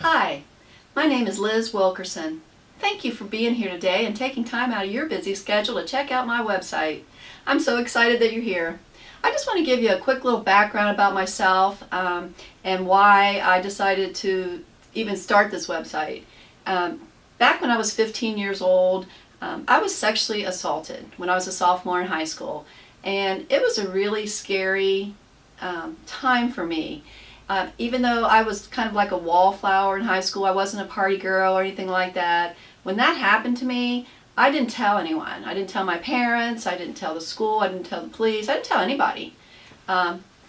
Hi, my name is Liz Wilkerson. Thank you for being here today and taking time out of your busy schedule to check out my website. I'm so excited that you're here. I just want to give you a quick little background about myself and why I decided to even start this website. Back when I was 15 years old, I was sexually assaulted when I was a sophomore in high school, and it was a really scary time for me. Even though I was kind of like a wallflower in high school, I wasn't a party girl or anything like that. When that happened to me, I didn't tell anyone. I didn't tell my parents, I didn't tell the school, I didn't tell the police, I didn't tell anybody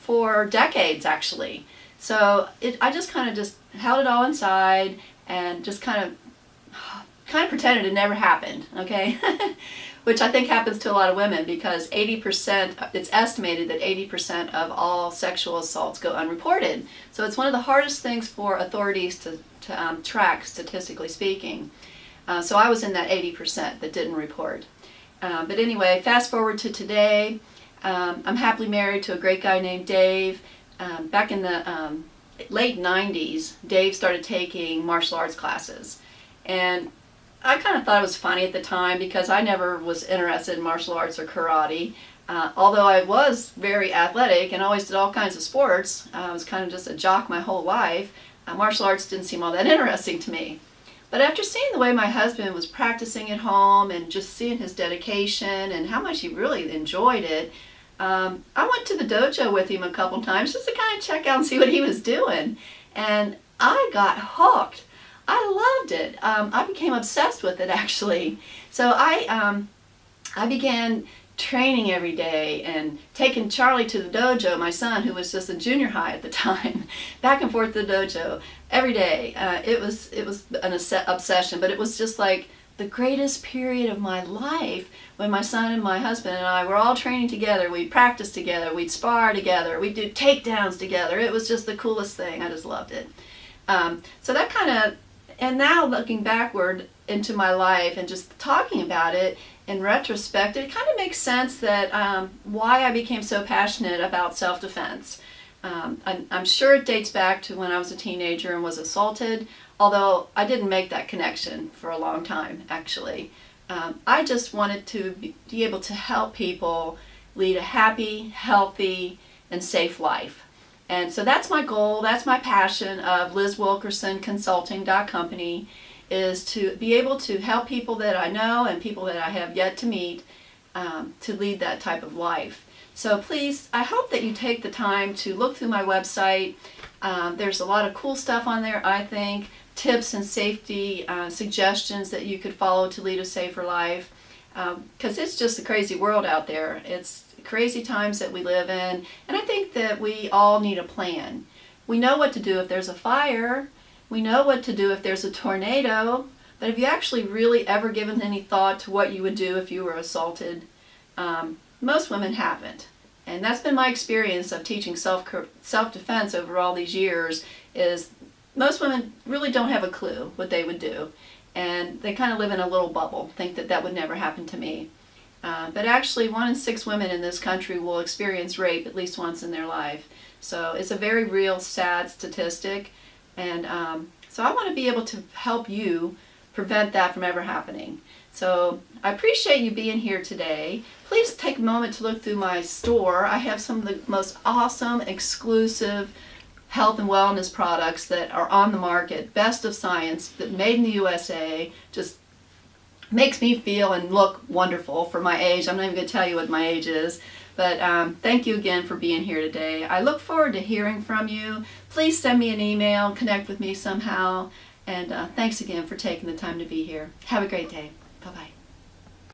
for decades actually. So I just kind of just held it all inside and just kind of pretended it never happened, okay? Which I think happens to a lot of women, because 80%, it's estimated that 80% of all sexual assaults go unreported. So it's one of the hardest things for authorities to track, statistically speaking. So I was in that 80% that didn't report. But anyway, fast forward to today. I'm happily married to a great guy named Dave. Back in the late 90s, Dave started taking martial arts classes. And I kind of thought it was funny at the time because I never was interested in martial arts or karate. Although I was very athletic and always did all kinds of sports, I was kind of just a jock my whole life. Martial arts didn't seem all that interesting to me. But after seeing the way my husband was practicing at home and just seeing his dedication and how much he really enjoyed it, I went to the dojo with him a couple times just to kind of check out and see what he was doing. And I got hooked. I loved it. I became obsessed with it actually. So I began training every day and taking Charlie to the dojo, my son, who was just a junior high at the time, back and forth to the dojo every day. It was an obsession, but it was just like the greatest period of my life when my son and my husband and I were all training together. We'd practice together, we'd spar together, we'd do takedowns together. It was just the coolest thing. I just loved it. So that kind of, and now looking backward into my life and just talking about it in retrospect, it kind of makes sense that why I became so passionate about self-defense. I'm sure it dates back to when I was a teenager and was assaulted, although I didn't make that connection for a long time actually. I just wanted to be able to help people lead a happy, healthy, and safe life. And so that's my goal, that's my passion of Liz Wilkerson Consulting.company, is to be able to help people that I know and people that I have yet to meet to lead that type of life. So please, I hope that you take the time to look through my website. There's a lot of cool stuff on there, I think, tips and safety suggestions that you could follow to lead a safer life, because it's just a crazy world out there. It's crazy times that we live in, and I think that we all need a plan. We know what to do if there's a fire, we know what to do if there's a tornado, but have you actually really ever given any thought to what you would do if you were assaulted? Most women haven't, and that's been my experience of teaching self-defense over all these years, is most women really don't have a clue what they would do, and they kind of live in a little bubble, think that that would never happen to me. But actually 1 in 6 women in this country will experience rape at least once in their life. So it's a very real, sad statistic. And so I want to be able to help you prevent that from ever happening. So I appreciate you being here today. Please take a moment to look through my store. I have some of the most awesome, exclusive health and wellness products that are on the market. Best of science, that made in the USA. Just makes me feel and look wonderful for my age. I'm not even going to tell you what my age is, but thank you again for being here today. I look forward to hearing from you. Please send me an email, connect with me somehow, and thanks again for taking the time to be here. Have a great day. Bye-bye.